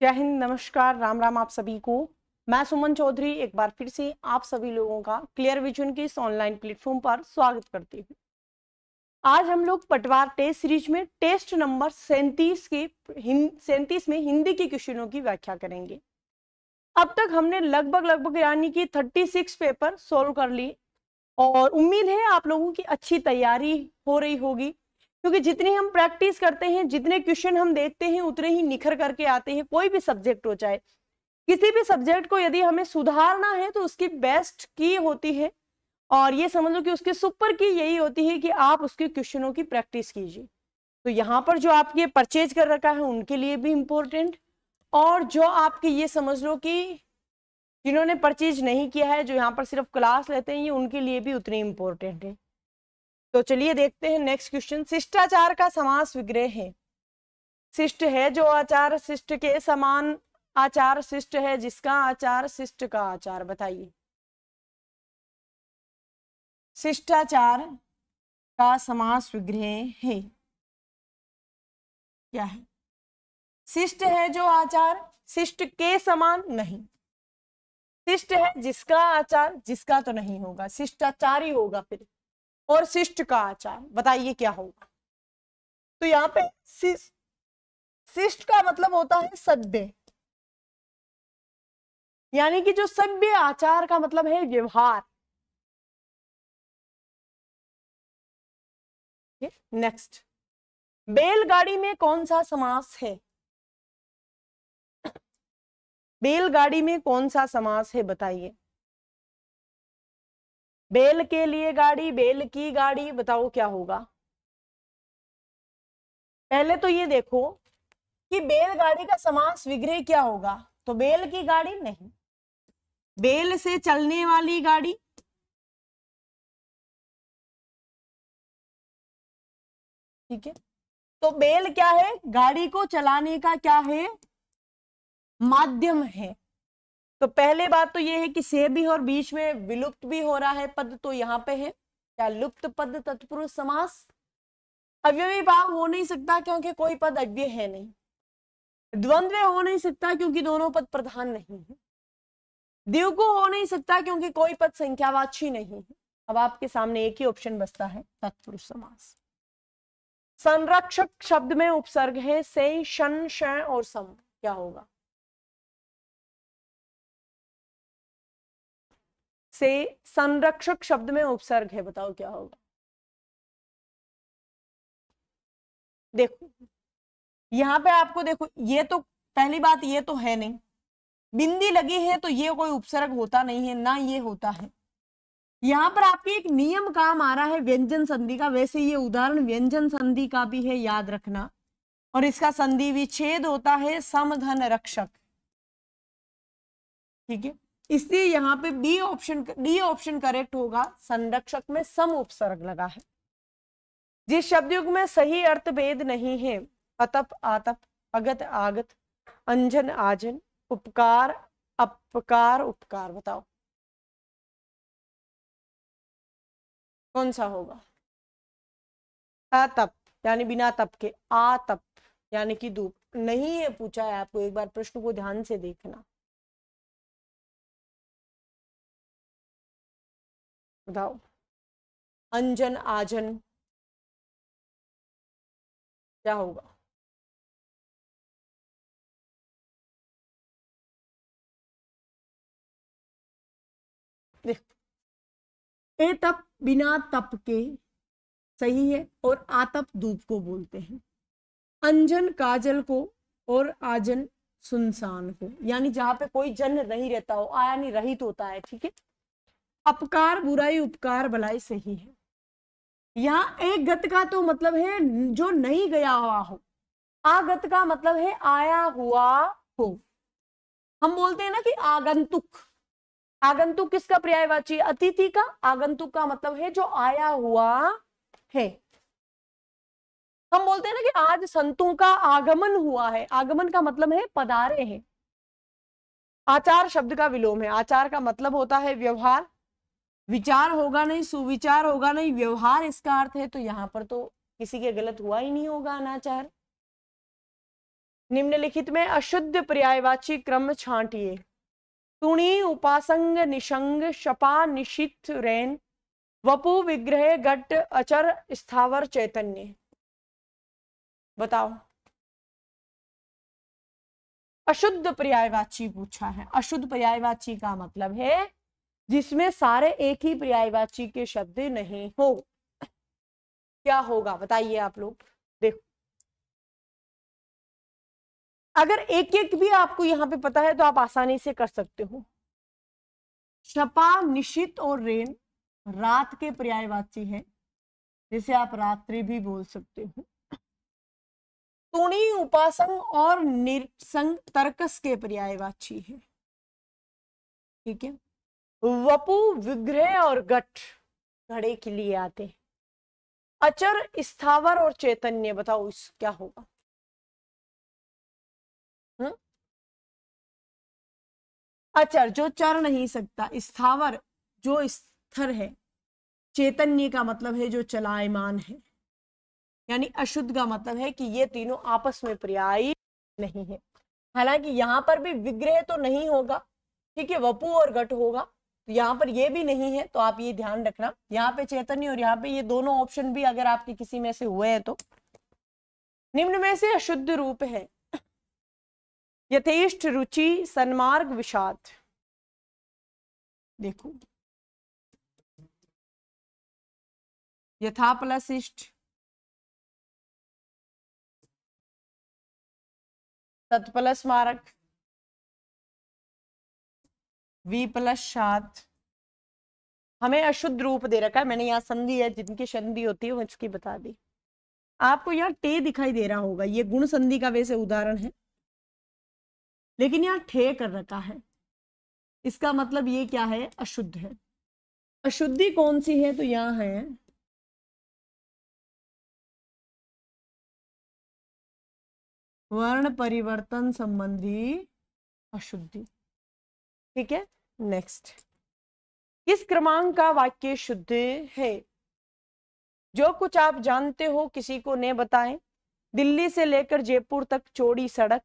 जय हिंद, नमस्कार, राम राम आप सभी को। मैं सुमन चौधरी एक बार फिर से आप सभी लोगों का क्लियर विजन के इस ऑनलाइन प्लेटफॉर्म पर स्वागत करती हूँ। आज हम लोग पटवार टेस्ट सीरीज में टेस्ट नंबर 37 में हिंदी के क्वेश्चनों की व्याख्या करेंगे। अब तक हमने लगभग यानी कि 36 पेपर सोल्व कर लिए और उम्मीद है आप लोगों की अच्छी तैयारी हो रही होगी, क्योंकि जितनी हम प्रैक्टिस करते हैं, जितने क्वेश्चन हम देखते हैं, उतने ही निखर करके आते हैं। कोई भी सब्जेक्ट हो, चाहे किसी भी सब्जेक्ट को यदि हमें सुधारना है तो उसकी बेस्ट की होती है, और ये समझ लो कि उसके सुपर की यही होती है कि आप उसके क्वेश्चनों की प्रैक्टिस कीजिए। तो यहाँ पर जो आपके परचेज कर रखा है उनके लिए भी इंपॉर्टेंट, और जो आपके ये समझ लो कि जिन्होंने परचेज नहीं किया है, जो यहाँ पर सिर्फ क्लास लेते हैं, ये उनके लिए भी उतनी इंपॉर्टेंट है। तो चलिए देखते हैं नेक्स्ट क्वेश्चन। शिष्टाचार का समास विग्रह है। शिष्ट है जो आचार शिष्ट के समान, आचार शिष्ट है जिसका आचार शिष्ट का आचार। बताइए, शिष्टाचार का समास विग्रह है क्या है? शिष्ट है जो आचार शिष्ट के समान नहीं, शिष्ट है जिसका आचार, जिसका तो नहीं होगा, शिष्टाचारी होगा फिर, और शिष्ट का आचार। बताइए क्या होगा? तो यहाँ पे शिष्ट का मतलब होता है सभ्य, यानी कि जो सभ्य आचार का मतलब है व्यवहार। नेक्स्ट, बैलगाड़ी में कौन सा समास है? बैलगाड़ी में कौन सा समास है? बताइए। बैल के लिए गाड़ी, बैल की गाड़ी, बताओ क्या होगा? पहले तो ये देखो कि बैलगाड़ी का समास विग्रह क्या होगा। तो बैल की गाड़ी नहीं, बैल से चलने वाली गाड़ी। ठीक है, तो बैल क्या है? गाड़ी को चलाने का क्या है? माध्यम है। तो पहले बात तो ये है कि से भी और बीच में विलुप्त भी हो रहा है पद, तो यहाँ पे है क्या? लुप्त पद तत्पुरुष समास। अव्ययी भाव हो नहीं सकता क्योंकि कोई पद अव्यय है नहीं। द्वंद्व हो नहीं सकता क्योंकि दोनों पद प्रधान नहीं है। द्विगु हो नहीं सकता क्योंकि कोई पद संख्यावाची नहीं है। अब आपके सामने एक ही ऑप्शन बचता है, तत्पुरुष समास। संरक्षक शब्द में उपसर्ग है से, शन, श और सम। क्या होगा? से संरक्षक शब्द में उपसर्ग है, बताओ क्या होगा? देखो यहाँ पे आपको देखो, ये तो पहली बात, ये तो है नहीं, बिंदी लगी है तो ये कोई उपसर्ग होता नहीं है, ना ये होता है। यहाँ पर आपके एक नियम काम आ रहा है व्यंजन संधि का। वैसे ये उदाहरण व्यंजन संधि का भी है, याद रखना, और इसका संधि विच्छेद होता है समधन रक्षक। ठीक है, इसलिए यहाँ पे डी ऑप्शन करेक्ट होगा। संरक्षक में सम उपसर्ग लगा है। जिस शब्दयुग में सही अर्थ भेद नहीं है, अतप आतप, अगत आगत, अंजन आजन, उपकार अपकार उपकार, बताओ कौन सा होगा? अतप यानी बिना तप के, आतप यानी कि धूप नहीं है। पूछा है आपको, एक बार प्रश्न को ध्यान से देखना। बताओ, अंजन आजन क्या होगा? देख, ए तप बिना तप के सही है, और आतप धूप को बोलते हैं। अंजन काजल को, और आजन सुनसान को, यानी जहां पे कोई जन नहीं रहता हो, आया नहीं रहित होता है। ठीक है, अपकार बुराई, उपकार भलाई, सही है। यहाँ एक गत का तो मतलब है जो नहीं गया हुआ हो, आगत का मतलब है आया हुआ हो। हम बोलते हैं ना कि आगंतुक, आगंतुक किसका पर्यायवाची? अतिथि का। आगंतुक का मतलब है जो आया हुआ है। हम बोलते हैं ना कि आज संतों का आगमन हुआ है, आगमन का मतलब है पधारे हैं। आचार शब्द का विलोम है। आचार का मतलब होता है व्यवहार। विचार होगा नहीं, सुविचार होगा नहीं, व्यवहार इसका अर्थ है। तो यहाँ पर तो किसी के गलत हुआ ही नहीं होगा, अनाचार। निम्नलिखित में अशुद्ध पर्यायवाची क्रम छांटिए। तुणी उपासंग निशंग शपा निशित रेन वपु विग्रह घट अचर स्थावर चैतन्य। बताओ। अशुद्ध पर्यायवाची पूछा है। अशुद्ध पर्यायवाची का मतलब है जिसमें सारे एक ही पर्यायवाची के शब्द नहीं हो। क्या होगा बताइए आप लोग। देखो, अगर एक एक भी आपको यहां पे पता है तो आप आसानी से कर सकते हो। शपा निशित और रेन रात के पर्यायवाची है, जिसे आप रात्रि भी बोल सकते हो। तुणी उपासंग और निरसंग तर्कस के पर्यायवाची है। ठीक है। वपु विग्रह और घट घड़े के लिए आते हैं। अचर स्थावर और चैतन्य, बताओ इस क्या होगा। अचर जो चर नहीं सकता, स्थावर जो स्थिर है, चैतन्य का मतलब है जो चलायमान है। यानी अशुद्ध का मतलब है कि ये तीनों आपस में पर्यायी नहीं है। हालांकि यहां पर भी विग्रह तो नहीं होगा, ठीक है, वपु और घट होगा, तो यहाँ पर ये भी नहीं है, तो आप ये ध्यान रखना। यहाँ पे चैतन्य और यहाँ पे ये दोनों ऑप्शन भी अगर आपके किसी में से हुए हैं तो। निम्न में से अशुद्ध रूप है यथेष्ट रुचि सन्मार्ग विषाद। देखो, यथा प्लस इष्ट, तत् प्लस मार्ग, वी प्लस शाद। हमें अशुद्ध रूप दे रखा है, मैंने यहाँ संधि है, जिनकी संधि होती है वो इसकी बता दी। आपको यहाँ टे दिखाई दे रहा होगा, ये गुण संधि का वैसे उदाहरण है, लेकिन यहाँ ठे कर रखा है। इसका मतलब ये क्या है, अशुद्ध है। अशुद्धि कौन सी है, तो यहाँ है वर्ण परिवर्तन संबंधी अशुद्धि। ठीक है। नेक्स्ट, किस क्रमांक का वाक्य शुद्ध है। जो कुछ आप जानते हो किसी को न बताएं, दिल्ली से लेकर जयपुर तक चौड़ी सड़क,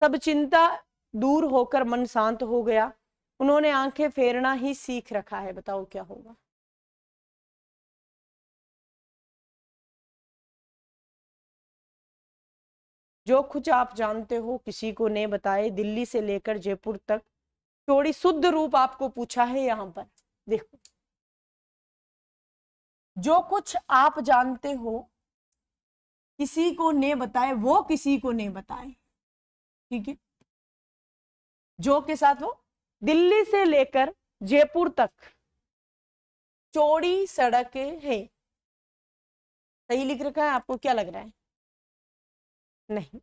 सब चिंता दूर होकर मन शांत हो गया, उन्होंने आंखें फेरना ही सीख रखा है। बताओ क्या होगा। जो कुछ आप जानते हो किसी को न बताए, दिल्ली से लेकर जयपुर तक चौड़ी, शुद्ध रूप आपको पूछा है यहां पर। देखो, जो कुछ आप जानते हो किसी को ने बताए, वो किसी को ने बताए। ठीक है। जो के साथ वो दिल्ली से लेकर जयपुर तक चौड़ी सड़क है। सही लिख रखा है, आपको क्या लग रहा है। नहीं,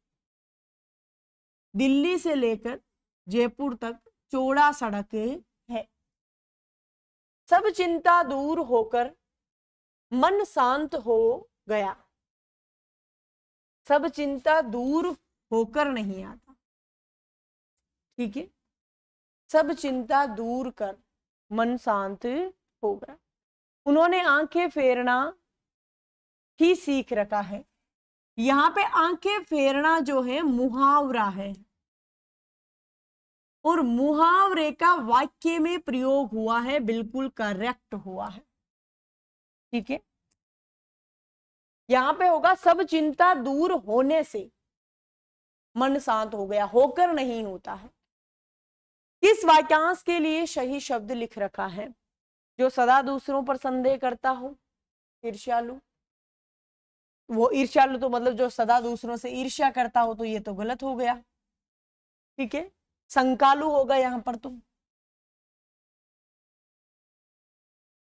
दिल्ली से लेकर जयपुर तक चौड़ा सड़क है, सब चिंता दूर होकर मन शांत हो गया। सब चिंता दूर होकर नहीं आता। ठीक है। सब चिंता दूर कर मन शांत हो गया, उन्होंने आंखें फेरना ही सीख रखा है। यहां पे आंखें फेरना जो है मुहावरा है, और मुहावरे का वाक्य में प्रयोग हुआ है, बिल्कुल करेक्ट हुआ है। ठीक है। यहां पे होगा सब चिंता दूर होने से मन शांत हो गया, होकर नहीं होता है। किस वाक्यांश के लिए सही शब्द लिख रखा है। जो सदा दूसरों पर संदेह करता हो, ईर्ष्यालु। वो ईर्ष्यालु तो मतलब जो सदा दूसरों से ईर्ष्या करता हो, तो ये तो गलत हो गया। ठीक है। संकालु होगा यहां पर। तो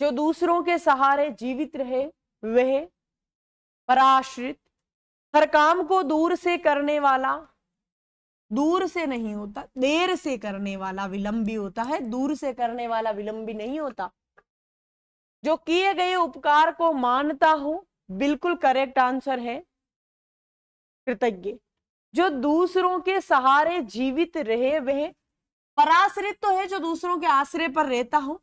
जो दूसरों के सहारे जीवित रहे वह पराश्रित। हर काम को दूर से करने वाला, दूर से नहीं होता, देर से करने वाला विलंबी होता है, दूर से करने वाला विलंबी नहीं होता। जो किए गए उपकार को मानता हो, बिल्कुल करेक्ट आंसर है कृतज्ञ। जो दूसरों के सहारे जीवित रहे वह पराश्रित तो है, जो दूसरों के आश्रय पर रहता हो,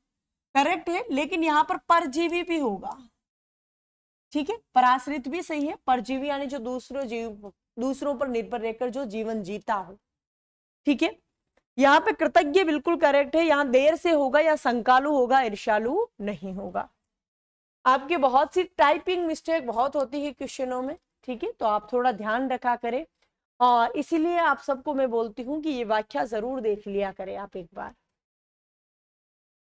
करेक्ट है, लेकिन यहां पर परजीवी भी होगा। ठीक है। पराश्रित भी सही है, परजीवी यानी जो दूसरे जीव दूसरों पर निर्भर रहकर जो जीवन जीता हो। ठीक है, यहाँ पे कृतज्ञ बिल्कुल करेक्ट है, यहाँ देर से होगा या संकालु होगा, ईर्ष्यालु नहीं होगा। आपके बहुत सी टाइपिंग मिस्टेक बहुत होती है क्वेश्चनों में, ठीक है, तो आप थोड़ा ध्यान रखा करें, और इसीलिए आप सबको मैं बोलती हूँ कि ये व्याख्या जरूर देख लिया करें आप एक बार।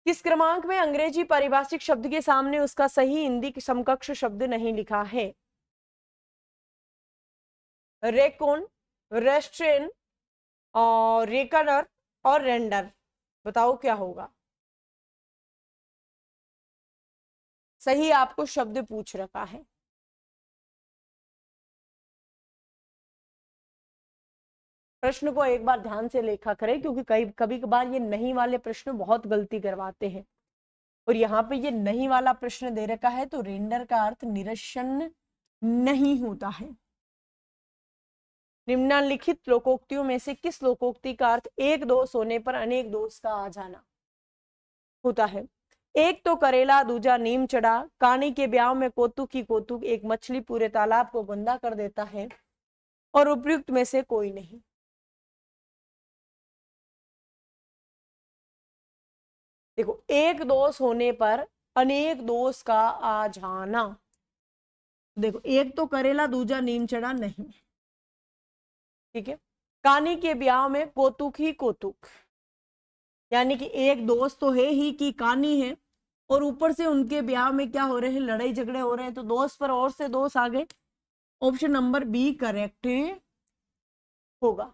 किस क्रमांक में अंग्रेजी पारिभाषिक शब्द के सामने उसका सही हिंदी समकक्ष शब्द नहीं लिखा है? रेकोन, रेस्ट्रेन और रेकनर और रेंडर, बताओ क्या होगा? सही आपको शब्द पूछ रखा है। प्रश्न को एक बार ध्यान से लेखा करें, क्योंकि कभी कभार ये नहीं वाले प्रश्न बहुत गलती करवाते हैं। और यहाँ पे ये नहीं वाला प्रश्न दे रखा है, तो रेंडर का अर्थ निरसन नहीं होता है। निम्नलिखित लोकोक्तियों में से किस लोकोक्ति का अर्थ एक दोष होने पर अनेक दोष का आ जाना होता है? एक तो करेला, दूजा नीम चढ़ा, कानी के ब्याह में कौतुक ही कौतुक, एक मछली पूरे तालाब को गंदा कर देता है, और उपयुक्त में से कोई नहीं। देखो, एक दोष होने पर अनेक दोष का आ जाना, देखो एक तो करेला, दूजा नीम चढ़ा नहीं, ठीक है। कानी के ब्याह में कौतुक ही कौतुक, यानी कि एक दोष तो है ही कि कानी है, और ऊपर से उनके ब्याह में क्या हो रहे हैं, लड़ाई झगड़े हो रहे हैं, तो दोष पर और से दोष आ गए। ऑप्शन नंबर बी करेक्ट होगा,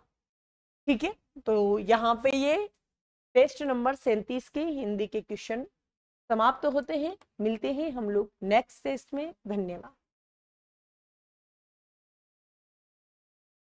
ठीक है। तो यहाँ पे ये टेस्ट नंबर 37 के हिंदी के क्वेश्चन समाप्त होते हैं। मिलते हैं हम लोग नेक्स्ट टेस्ट में। धन्यवाद।